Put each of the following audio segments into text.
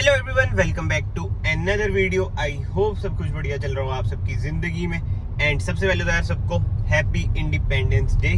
Hello everyone, welcome back to another video. I hope सब कुछ बढ़िया चल रहा होगा आप सबकी जिंदगी में। एंड सबसे पहले तो यार सबको हैप्पी इंडिपेंडेंस डे।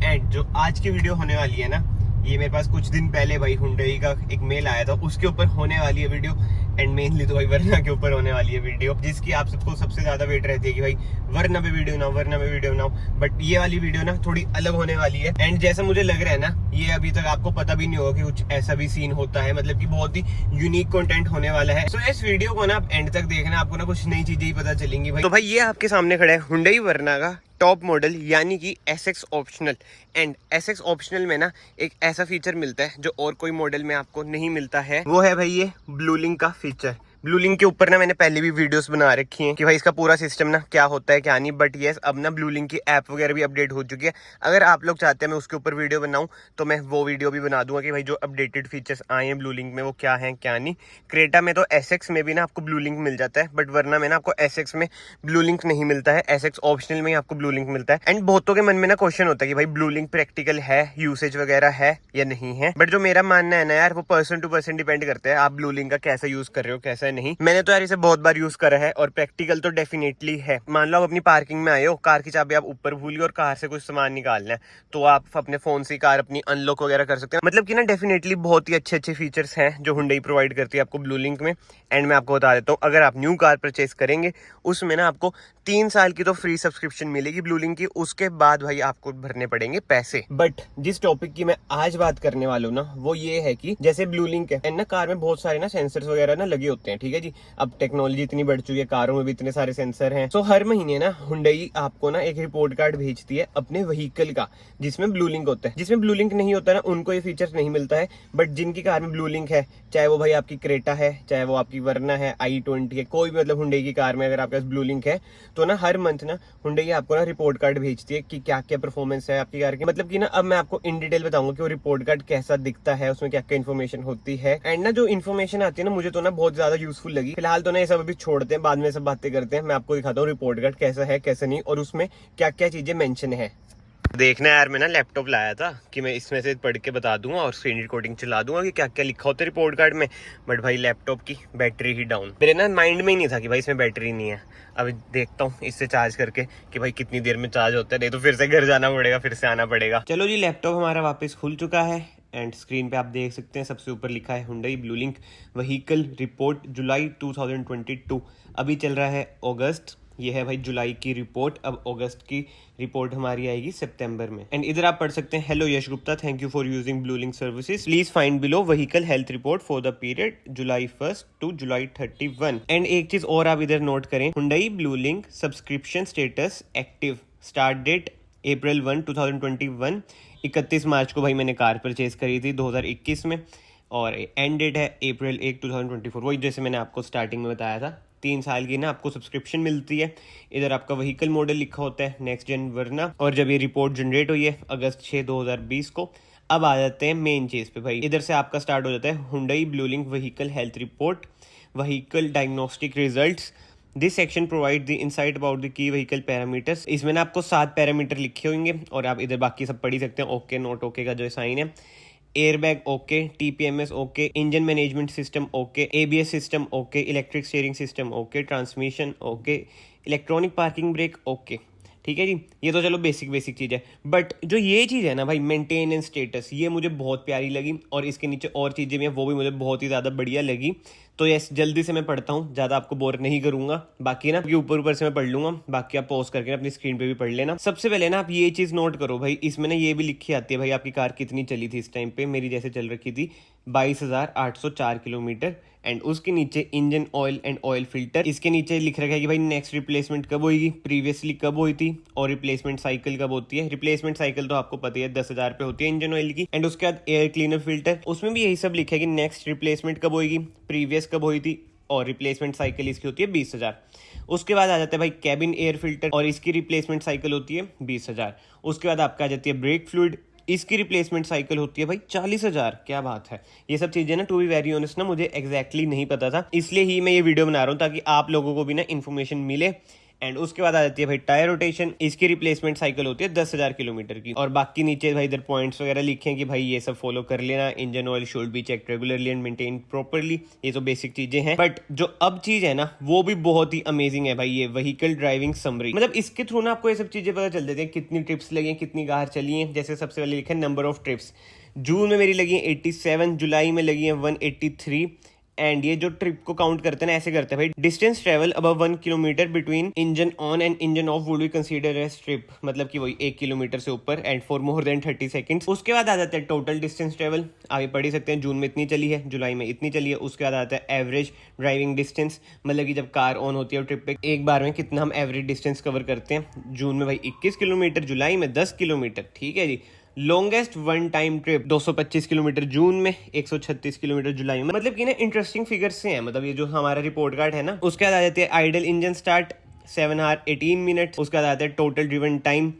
एंड जो आज की वीडियो होने वाली है ना, ये मेरे पास कुछ दिन पहले भाई हुंडई का एक मेल आया था, उसके ऊपर होने वाली है वीडियो। एंड मेनली तो भाई वरना के ऊपर होने वाली है वीडियो, जिसकी आप सबको सबसे ज्यादा वेट रहती है कि भाई वरना पे वीडियो ना, वरना पे वीडियो ना। बट ये वाली वीडियो ना थोड़ी अलग होने वाली है। एंड जैसा मुझे लग रहा है ना, ये अभी तक आपको पता भी नहीं होगा कि कुछ ऐसा भी सीन होता है, मतलब कि बहुत ही यूनिक कंटेंट होने वाला है। सो इस वीडियो को ना आप एंड तक देखना, आपको ना कुछ नई चीजें ही पता चलेंगी भाई। तो भाई ये आपके सामने खड़ा है हुंडई वरना का टॉप मॉडल, यानी कि SX optional. And SX optional में ना एक ऐसा फीचर मिलता है जो और कोई मॉडल में आपको नहीं मिलता है, वो है भाई ये ब्लू लिंक का फीचर। ब्लू लिंक के ऊपर ना मैंने पहले भी वीडियोस बना रखी हैं कि भाई इसका पूरा सिस्टम ना क्या होता है क्या नहीं। बट यस, अब ना ब्लू लिंक की ऐप वगैरह भी अपडेट हो चुकी है। अगर आप लोग चाहते हैं मैं उसके ऊपर वीडियो बनाऊं तो मैं वो वीडियो भी बना दूंगा कि भाई जो अपडेटेड फीचर्स आए हैं ब्लू लिंक में वो क्या है क्या नहीं। क्रेटा में तो SX में भी ना आपको ब्लू लिंक मिल जाता है, बट वरना में ना आपको SX में ब्लू लिंक नहीं मिलता है, SX ऑप्शनल में ही आपको ब्लू लिंक मिलता है। एंड बहुतों के मन में ना क्वेश्चन होता है कि भाई ब्लू लिंक प्रैक्टिकल है, यूसेज वगैरह है या नहीं है। बट जो मेरा मानना है ना यार, वो पर्सन टू पर्सन डिपेंड करता है, आप ब्लू लिंक का कैसा यूज कर रहे हो कैसा नहीं। मैंने तो यार इसे बहुत बार यूज करा है और प्रैक्टिकल तो डेफिनेटली है। मान लो आप अपनी पार्किंग में आए हो, कार की चाबी आप ऊपर भूल गए और कार से कुछ सामान निकालना है, तो आप अपने फोन से कार अपनी अनलॉक वगैरह कर सकते हैं। मतलब कि ना डेफिनेटली बहुत ही अच्छे अच्छे फीचर्स हैं जो हुंडई प्रोवाइड करती है आपको ब्लू लिंक में। एंड मैं आपको बता देता हूँ, अगर आप न्यू कार परचेज करेंगे उसमें ना आपको 3 साल की तो फ्री सब्सक्रिप्शन मिलेगी ब्लू लिंक की, उसके बाद भाई आपको भरने पड़ेंगे पैसे। बट जिस टॉपिक की मैं आज बात करने वाला हूँ ना, वो ये है कि जैसे ब्लू लिंक है एंड ना कार में बहुत सारे ना सेंसर्स वगैरह ना लगे होते हैं, ठीक है जी। अब टेक्नोलॉजी इतनी बढ़ चुकी है, कारों में भी इतने सारे सेंसर हैं। तो हर महीने ना हुंडई आपको ना एक रिपोर्ट कार्ड भेजती है अपने व्हीकल का, जिसमें ब्लू लिंक होता है। जिसमें ब्लू लिंक नहीं होता ना, उनको ये फीचर नहीं मिलता है। बट जिनकी कार में ब्लू लिंक है, चाहे वो भाई आपकी क्रेटा है, चाहे वो आपकी वरना है, i20 है, कोई भी मतलब हुंडई की कार में अगर आपके पास ब्लू लिंक है तो ना हर मंथ ना हुंडई आपको ना रिपोर्ट कार्ड भेजती है कि क्या क्या परफॉर्मेंस है आपकी कार की। मतलब कि ना अब मैं आपको इन डिटेल बताऊंगा कि वो रिपोर्ट कार्ड कैसा दिखता है, उसमें क्या क्या इन्फॉर्मेशन होती है। एंड ना जो इन्फॉर्मेशन आती है ना, मुझे तो ना बहुत ज्यादा यूजफुल लगी। फिलहाल तो ना ये सब अभी छोड़ते हैं, बाद में सब बातें करते हैं। मैं आपको दिखाता हूँ रिपोर्ट कार्ड कैसा है कैसा नहीं, और उसमें क्या क्या चीजें मेंशन है। देखना यार, मैं ना लैपटॉप लाया था कि मैं इसमें से पढ़ के बता दूंगा और स्क्रीन रिकॉर्डिंग चला दूंगा कि क्या क्या लिखा होता है रिपोर्ट कार्ड में। बट भाई लैपटॉप की बैटरी ही डाउन, मेरे ना माइंड में ही नहीं था कि भाई इसमें बैटरी नहीं है। अभी देखता हूँ इससे चार्ज करके कि भाई कितनी देर में चार्ज होता है, नहीं तो फिर से घर जाना पड़ेगा, फिर से आना पड़ेगा। चलो जी, लैपटॉप हमारा वापस खुल चुका है। एंड स्क्रीन पे आप देख सकते हैं सबसे ऊपर लिखा है Hyundai blue link vehicle report जुलाई 2022। अभी चल रहा है अगस्त, ये है भाई जुलाई की रिपोर्ट। अब अगस्त की रिपोर्ट हमारी आएगी सितंबर में। एंड इधर आप पढ़ सकते हैं, hello Yash Gupta, thank you for using blue link services, please find below vehicle health report for the period July 1 to July 31। And एक चीज और आप इधर नोट करें, Hyundai blue link subscription status active, start date April 1, 2021। 31 मार्च को भाई मैंने कार परचेज करी थी 2021 में, और एंड डेट है April 1, 2024। वही जैसे मैंने आपको स्टार्टिंग में बताया था, 3 साल की ना आपको सब्सक्रिप्शन मिलती है। इधर आपका व्हीकल मॉडल लिखा होता है नेक्स्ट जेन वरना, और जब ये रिपोर्ट जनरेट हुई है अगस्त 6, 2020 को। अब आ जाते हैं मेन चीज पे भाई। इधर से आपका स्टार्ट हो जाता है Hyundai blue link vehicle health report, vehicle diagnostic results. This section provide the insight about the key vehicle parameters. इसमें ना आपको 7 पैरामीटर लिखे होंगे और आप इधर बाकी सब पढ़ ही सकते हैं। ओके नोट ओके का जो साइन है, airbag okay, TPMS okay, engine management system okay, ABS system okay, electric steering system okay, transmission okay, electronic parking brake okay. ठीक है जी, ये तो चलो बेसिक चीज़ है। बट जो ये चीज़ है ना भाई, मेंटेनेंस स्टेटस, ये मुझे बहुत प्यारी लगी। और इसके नीचे और चीज़ें भी हैं, वो भी मुझे बहुत ही ज़्यादा बढ़िया लगी। तो यस, जल्दी से मैं पढ़ता हूँ, ज़्यादा आपको बोर नहीं करूंगा। बाकी ना ऊपर से मैं पढ़ लूंगा, बाकी आप पॉज करके अपनी स्क्रीन पे भी पढ़ लेना। सबसे पहले ना आप ये चीज़ नोट करो भाई, इसमें ना ये भी लिखी आती है भाई आपकी कार कितनी चली थी इस टाइम पे। मेरी जैसे चल रखी थी 22,804 किलोमीटर। एंड उसके नीचे engine oil and oil filter, इसके नीचे लिख रखा है कि भाई नेक्स्ट रिप्लेसमेंट कब होगी, प्रीवियसली कब हुई थी, और रिप्लेसमेंट साइकिल कब होती है। रिप्लेसमेंट साइकिल तो आपको पता है 10,000 पे होती है इंजन ऑयल की। एंड उसके बाद एयर क्लीनर फिल्टर, उसमें भी यही सब लिखा है कि नेक्स्ट रिप्लेसमेंट कब होगी, प्रीवियस कब हुई थी, और रिप्लेसमेंट साइकिल इसकी होती है 20,000। उसके बाद आ जाता है भाई कैबिन एयर फिल्टर, और इसकी रिप्लेसमेंट साइकिल होती है 20,000। उसके बाद आपका आ जाती है ब्रेक फ्लूइड, इसकी रिप्लेसमेंट साइकिल होती है भाई 40,000। क्या बात है। ये सब चीजें ना टू बी वेरी ऑनेस्ट ना मुझे एग्जैक्टली नहीं पता था, इसलिए ही मैं ये वीडियो बना रहा हूँ ताकि आप लोगों को भी ना इन्फॉर्मेशन मिले एंड उसके बाद आ जाती है भाई टायर रोटेशन। इसकी रिप्लेसमेंट साइकिल होती है 10,000 किलोमीटर की। और बाकी नीचे भाई इधर पॉइंट्स वगैरह लिखे हैं कि भाई ये सब फॉलो कर लेना। Engine oil should be check regularly and maintain properly. ये तो बेसिक चीजें हैं, बट जो अब चीज है ना वो भी बहुत ही अमेजिंग है भाई, ये व्हीकल ड्राइविंग समरी। मतलब इसके थ्रू ना आपको ये सब चीजें पता चल जाती है, कितनी ट्रिप्स लगी, कितनी कार चली है। जैसे सबसे पहले लिखा है नंबर ऑफ ट्रिप्स। जून में मेरी लगी है 87, जुलाई में लगी है 183। एंड ये जो ट्रिप को काउंट करते हैं ना ऐसे करते हैं भाई, distance travel above 1 kilometre between engine on and engine off would be consider as trip. मतलब कि वही 1 किलोमीटर से ऊपर and for more than 30 seconds. उसके बाद आ जाता है टोटल डिस्टेंस ट्रेवल। आगे पढ़ ही सकते हैं, जून में इतनी चली है, जुलाई में इतनी चली है। उसके बाद आता है एवरेज ड्राइविंग डिस्टेंस, मतलब कि जब कार ऑन होती है ट्रिप पे एक बार में कितना हम एवरेज डिस्टेंस कवर करते हैं। जून में भाई 21 किलोमीटर, जुलाई में 10 किलोमीटर। ठीक है जी। Longest one time trip 225 kilometre जून में, 136 किलोमीटर जुलाई में। मतलब कि ना इंटरेस्टिंग फिगर्स से हैं। मतलब ये जो हमारा रिपोर्ट कार्ड है ना, उसके बाद आ जाती है idle engine start 7 hour 18 minute. उसके बाद आता है total driven time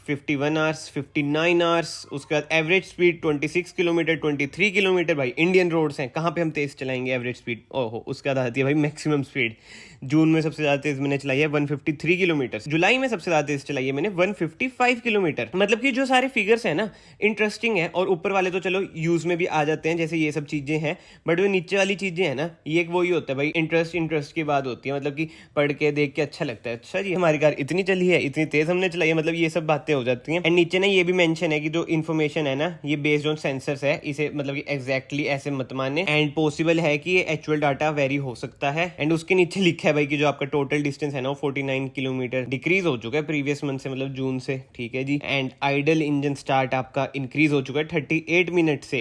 51 hours 59 hours. उसके बाद एवरेज स्पीड 26 किलोमीटर 23 किलोमीटर। भाई इंडियन रोड्स हैं, कहाँ पे हम तेज चलाएंगे एवरेज स्पीड। ओहो। उसके बाद आती है भाई मैक्सिमम स्पीड। जून में सबसे ज्यादा तेज मैंने चलाई है 153 किलोमीटर। जुलाई में सबसे ज्यादा तेज चलाई है मैंने 155 किलोमीटर। मतलब कि जो सारे फिगर्स हैं ना इंटरेस्टिंग है। और ऊपर वाले तो चलो यूज में भी आ जाते हैं, जैसे ये सब चीजें हैं, बट वो नीचे वाली चीजें हैं ना, ये एक वही होता है भाई, इंटरेस्ट की बात होती है। मतलब कि पढ़ के देख के अच्छा लगता है, अच्छा जी हमारी कार इतनी चली है, इतनी तेज हमने चलाई है। मतलब ये सब बातें हो जाती हैं। एंड नीचे ना ये भी मेंशन है कि जो इन्फॉर्मेशन है ना ये बेस्ड ऑन सेंसर्स है, इसे मतलब कि एग्जैक्टली ऐसे मत माने। एंड पॉसिबल है कि ये एक्चुअल डाटा वेरी हो सकता है। एंड उसके नीचे लिखा है भाई कि जो आपका टोटल डिस्टेंस है ना वो 49 किलोमीटर डिक्रीज हो चुका है प्रीवियस मंथ से, मतलब जून से। ठीक है जी। एंड आइडल इंजन स्टार्ट आपका इंक्रीज हो चुका है 38 मिनट से।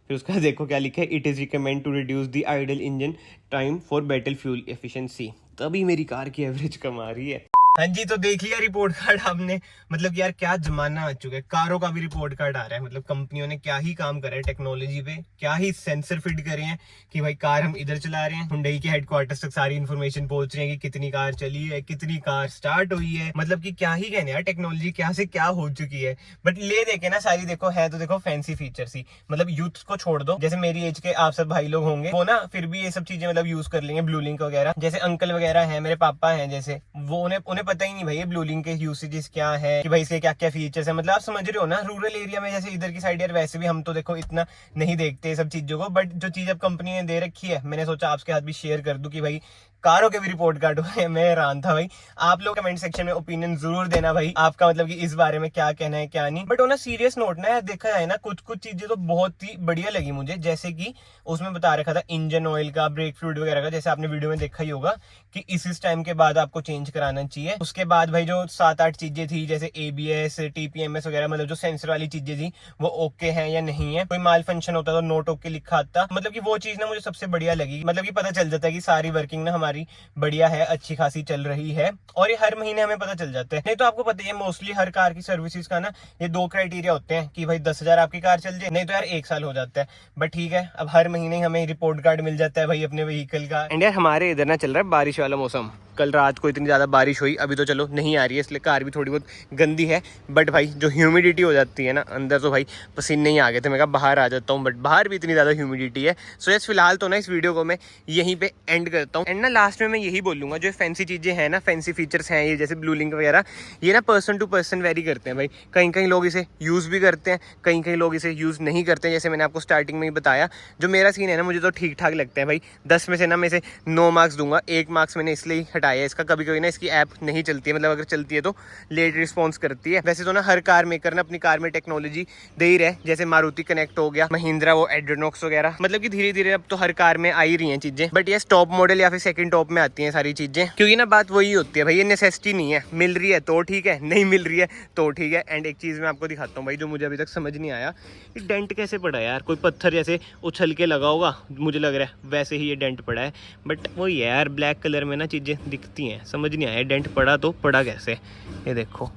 फिर उसका देखो क्या लिखा है, it is recommend to reduce the idle engine time for better fuel efficiency. तभी मेरी कार की एवरेज कम आ रही है। हाँ जी, तो देख लिया रिपोर्ट कार्ड आपने। मतलब यार क्या जमाना आ चुका है, कारों का भी रिपोर्ट कार्ड आ रहा है। मतलब कंपनियों ने क्या ही काम करा है टेक्नोलॉजी पे, क्या ही सेंसर फिट करे हैं कि भाई कार हम इधर चला रहे हैं, हुंडई के हेडक्वार्टर्स तक सारी इन्फॉर्मेशन पहुंच रही है कि कितनी कार चली है, कितनी कार स्टार्ट हुई है। मतलब कि क्या ही कहने यार, टेक्नोलॉजी क्या से क्या हो चुकी है। बट ले देखे ना सारी, देखो है तो देखो फैंसी फीचर्स ही। मतलब यूथ को छोड़ दो, जैसे मेरी एज के आप सब भाई लोग होंगे वो ना फिर भी ये सब चीजें मतलब यूज कर लेंगे, ब्लू लिंक वगैरह। जैसे अंकल वगैरह है, मेरे पापा है जैसे, वो उन्हें पता ही नहीं भाई ब्लू लिंक के यूसेजेस क्या है, कि भाई इसके क्या क्या फीचर्स है। मतलब आप समझ रहे हो ना, रूरल एरिया में जैसे इधर की साइड यार वैसे भी हम तो देखो इतना नहीं देखते सब चीजों को। बट जो चीज अब कंपनी ने दे रखी है, मैंने सोचा आपके हाथ भी शेयर कर दूं कि भाई कारों के भी रिपोर्ट कार्ड हुए। मैं हैरान था भाई। आप लोग कमेंट सेक्शन में ओपिनियन जरूर देना भाई, आपका मतलब कि इस बारे में क्या कहना है क्या नहीं। But on a serious note ना देखा जाए ना, कुछ चीजें तो बहुत ही बढ़िया लगी मुझे। जैसे कि उसमें बता रखा था इंजन ऑयल का, ब्रेक फ्लूइड वगैरह का, जैसे आपने वीडियो में देखा ही होगा कि इस टाइम के बाद आपको चेंज कराना चाहिए। उसके बाद भाई जो 7-8 चीजें थी जैसे ABS TPMS वगैरह, मतलब जो सेंसर वाली चीजें थी वो ओके है या नहीं है। कोई माल फंक्शन होता तो नोट ओके लिखा आता। मतलब कि वो चीज ना मुझे सबसे बढ़िया लगी। मतलब कि पता चल जाता है कि सारी वर्किंग ना हमारी बढ़िया है, अच्छी खासी चल रही है। और ये हर महीने हमें पता चल जाता है। नहीं तो आपको पता ही है मोस्टली हर कार की सर्विसेज का ना ये 2 क्राइटेरिया होते हैं कि भाई 10,000 आपकी कार चल जाए, नहीं तो यार 1 साल हो जाता है। बट ठीक है, अब हर महीने हमें रिपोर्ट कार्ड मिल जाता है भाई अपने व्हीकल का। एंड यार हमारे इधर ना चल रहा है बारिश वाला मौसम। कल रात को इतनी ज्यादा बारिश हुई, अभी तो चलो नहीं आ रही है इसलिए कार भी थोड़ी बहुत गंदी है। बट भाई जो ह्यूमिडिटी हो जाती है ना अंदर, तो भाई पसीने ही आ गए थे। मैं कहा बाहर आ जाता हूँ, बट बाहर भी इतनी ज्यादा ह्यूमिडिटी है। सो यस, फिलहाल तो ना इस वीडियो को मैं यहीं पे एंड करता हूँ। एंड ना लास्ट में मैं यही बोलूंगा, जो फैंसी चीजें हैं ना, फैंसी फीचर्स हैं ये जैसे ब्लू लिंक वगैरह, ये ना पर्सन टू पर्सन वेरी करते हैं भाई। कहीं कहीं लोग इसे यूज भी करते हैं, कहीं कहीं लोग इसे यूज नहीं करते हैं। जैसे मैंने आपको स्टार्टिंग में ही बताया, जो मेरा सीन है ना मुझे तो ठीक ठाक लगता है भाई। 10 में से ना मैं इसे 9 मार्क्स दूंगा। 1 मार्क्स मैंने इसलिए हटाया है इसका, कभी कभी ना इसकी ऐप नहीं चलती है, मतलब अगर चलती है तो लेट रिस्पॉन्स करती है। वैसे तो ना हर कार मेकर ना अपनी कार में टेक्नोलॉजी दे ही रहे, जैसे मारुति कनेक्ट हो गया, महिंद्रा वो एड्रेनॉक्स वगैरह। मतलब कि धीरे धीरे अब तो हर कार में आ ही रही हैं चीजें। बट ये टॉप मॉडल या फिर सेकंड टॉप में आती हैं सारी चीजें, क्योंकि ना बात वही होती है भाई, ये नेसेसिटी नहीं है। मिल रही है तो ठीक है, नहीं मिल रही है तो ठीक है। एंड एक चीज मैं आपको दिखाता हूँ भाई, जो मुझे अभी तक समझ नहीं आया, ये डेंट कैसे पड़ा है यार। कोई पत्थर जैसे उछल के लगा होगा, मुझे लग रहा है वैसे ही ये डेंट पड़ा है। बट वही है यार, ब्लैक कलर में ना चीजें दिखती हैं, समझ नहीं आया डेंट पड़ा तो पड़ा कैसे। ये देखो,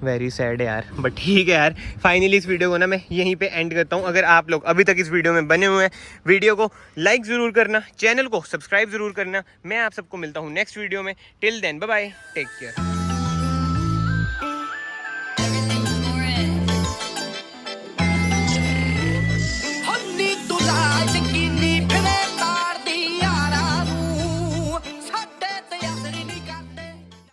वेरी सैड है यार। बट ठीक है यार, फाइनली इस वीडियो को ना मैं यहीं पे एंड करता हूँ। अगर आप लोग अभी तक इस वीडियो में बने हुए हैं, वीडियो को लाइक ज़रूर करना, चैनल को सब्सक्राइब ज़रूर करना। मैं आप सबको मिलता हूँ नेक्स्ट वीडियो में। Till then bye bye, take care.